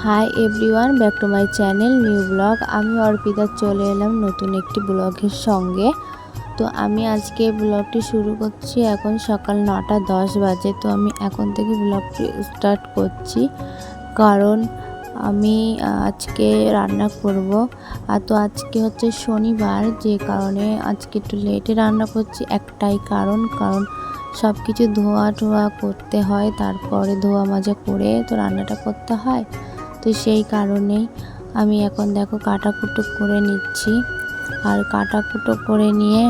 Hi everyone, back to my channel new blog. আমি অর্পিতা চলে এলাম নতুন একটি ব্লগের সঙ্গে। তো আমি আজকে ব্লগটি শুরু করছি। এখন সকাল 9:10 বাজে। তো আমি এখন থেকে ব্লগটি স্টার্ট করছি, কারণ আমি আজকে রান্না করব। তো আজকে হচ্ছে শনিবার, যে কারণে আজকে একটু লেটে রান্না করছি। একটাই কারণ সব কিছু ধোয়া টোয়া করতে হয়, তারপরে ধোয়া মাজা করে তো রান্নাটা করতে হয়। তো সেই কারণেই আমি এখন দেখো কাটাকুটো করে নিচ্ছি। আর কাটাকুটো করে নিয়ে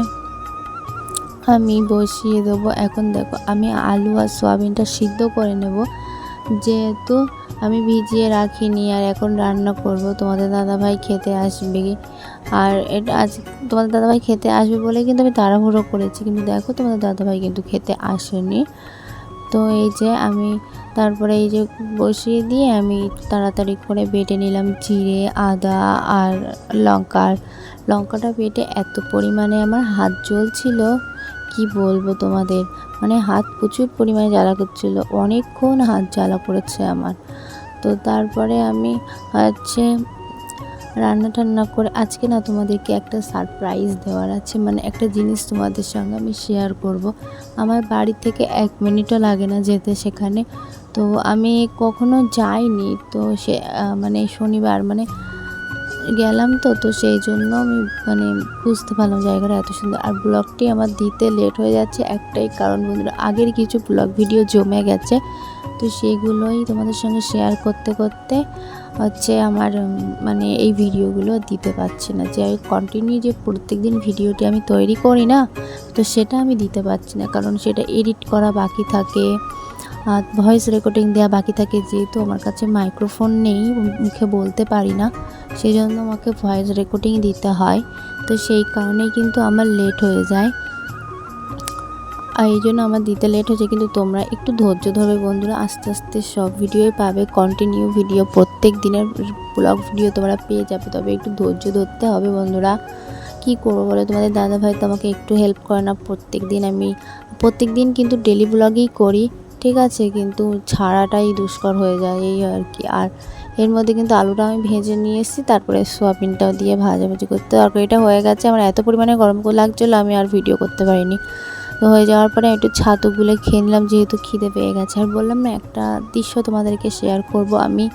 আমি বসিয়ে দেবো। এখন দেখো আমি আলু আর সয়াবিনটা সিদ্ধ করে নেব, যেহেতু আমি ভিজিয়ে রাখিনি। আর এখন রান্না করব। তোমাদের দাদাভাই খেতে আসবে, আর এটা আজ তোমাদের দাদাভাই খেতে আসবে বলে কিন্তু আমি তাড়াহুড়ো করেছি, কিন্তু দেখো তোমাদের দাদাভাই কিন্তু খেতে আসেনি। তো এই যে আমি তারপরে এই যে বসিয়ে দিয়ে আমি তাড়াতাড়ি করে বেটে নিলাম জিরে, আদা আর লঙ্কাটা বেটে এত পরিমাণে আমার হাত জ্বলছিল, কি বলবো তোমাদের। মানে হাত প্রচুর পরিমাণে জ্বালা করছিল, অনেকক্ষণ হাত জ্বালা করেছে আমার। তো তারপরে আমি হচ্ছে রান্না টান্না করে আজকে না তোমাদেরকে একটা সারপ্রাইজ দেওয়ার আছে। মানে একটা জিনিস তোমাদের সঙ্গে আমি শেয়ার করব। আমার বাড়ি থেকে 1 মিনিটও লাগে না যেতে সেখানে। তো আমি কখনো যাইনি, তো সে মানে শনিবার মানে গেলাম। তো সেই জন্য আমি বুঝতে পারলাম জায়গাটা এত সুন্দর। আর ব্লগটি আমার দিতে লেট হয়ে যাচ্ছে একটাই কারণ, বন্ধুরা, আগের কিছু ব্লগ ভিডিও জমে গেছে। তো সেগুলোই তোমাদের সঙ্গে শেয়ার করতে করতে হচ্ছে আমার এই ভিডিওগুলো দিতে পারছি না। যে কন্টিনিউ যে প্রত্যেক দিন ভিডিওটি আমি তৈরি করি না, তো সেটা আমি দিতে পারছি না, কারণ সেটা এডিট করা বাকি থাকে, ভয়েস রেকর্ডিং দেওয়া বাকি থাকে। যেহেতু আমার কাছে মাইক্রোফোন নেই, মুখে বলতে পারি না, সেই জন্য আমাকে ভয়েস রেকর্ডিং দিতে হয়। তো সেই কারণেই কিন্তু আমার লেট হয়ে যায়, আর এই জন্য আমার দিতে লেট হয়েছে। কিন্তু তোমরা একটু ধৈর্য ধরবে বন্ধুরা, আস্তে আস্তে সব ভিডিওই পাবে। কন্টিনিউ ভিডিও, প্রত্যেক দিনের ব্লগ ভিডিও তোমরা পেয়ে যাবে, তবে একটু ধৈর্য ধরতে হবে বন্ধুরা। কি করবো বলো, তোমাদের দাদাভাই তো আমাকে একটু হেল্প করে না। প্রত্যেক দিন কিন্তু ডেলি ব্লগই করি, ঠিক আছে, কিন্তু ছাড়াটাই দুষ্কর হয়ে যায়, এই আর কি। আর এর মধ্যে কিন্তু আলুটা আমি ভেজে নিয়ে এসেছি, তারপরে সোয়াবিনটাও দিয়ে ভাজাভাজি করতে, তরকারিটা হয়ে গেছে। আমার এত পরিমাণে গরম লাগছিলো, আমি আর ভিডিও করতে পারিনি। তো হয়ে যাওয়ার পরে একটু ছাতু গুলে খেয়ে নিলাম, যেহেতু খিদে পেয়ে গেছে। আর বললাম না, একটা দৃশ্য তোমাদেরকে শেয়ার করব। আমি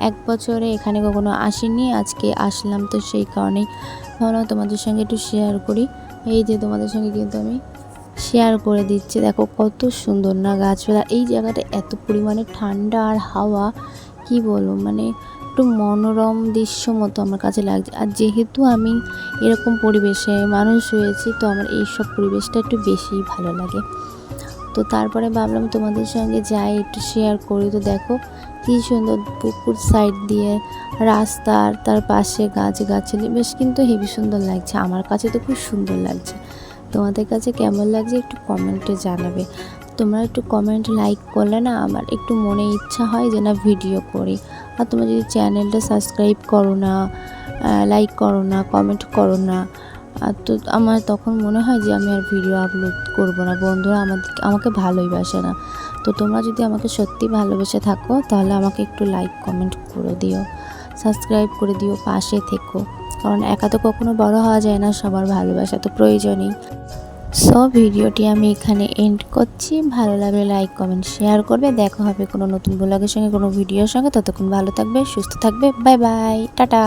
1 বছরে এখানে কখনো আসিনি, আজকে আসলাম। তো সেই কারণেই ভাবলাম তোমাদের সঙ্গে একটু শেয়ার করি। এই যে তোমাদের সঙ্গে কিন্তু আমি শেয়ার করে দিচ্ছি। দেখো কত সুন্দর না গাছপালা, এই জায়গাটা এত পরিমাণে ঠান্ডা আর হাওয়া, কি বলবো, একটু মনোরম দৃশ্য মতো আমার কাছে লাগছে। আর যেহেতু আমি এরকম পরিবেশে মানুষ হয়েছি, তো আমার এইসব পরিবেশটা একটু বেশিই ভালো লাগে। তো তারপরে ভাবলাম তোমাদের সঙ্গে যাই, একটু শেয়ার করি। তো দেখো কী সুন্দর পুকুর সাইড দিয়ে রাস্তা, আর তার পাশে গাছগাছালি, বেশ কিন্তু হেবি সুন্দর লাগছে। আমার কাছে তো খুব সুন্দর লাগছে। তোমাদের কাছে কেমন লাগছে একটু কমেন্টে জানাবে। তোমরা একটু কমেন্ট লাইক করলে না আমার একটু মনে ইচ্ছা হয় যে না ভিডিও করি। আর তোমরা যদি চ্যানেলটা সাবস্ক্রাইব করো না, লাইক করো না, কমেন্ট করো না, তো আমার তখন মনে হয় যে আমি আর ভিডিও আপলোড করব না। বন্ধুরা আমাকে ভালোই বাসে না। তো তোমরা যদি আমাকে সত্যি ভালোবেসে থাকো, তাহলে আমাকে একটু লাইক কমেন্ট করে দিও, সাবস্ক্রাইব করে দিও, পাশে থেকো। কারণ একা তো কখনো বড় হওয়া যায় না, সবার ভালোবাসা তো প্রয়োজনই। সব ভিডিওটি আমি এখানে এন্ড করছি। ভালো লাগলে লাইক কমেন্ট শেয়ার করবে। দেখা হবে কোনো নতুন ব্লগের সঙ্গে, কোনো ভিডিওর সঙ্গে। ততক্ষণ ভালো থাকবে, সুস্থ থাকবে। Bye bye, tata.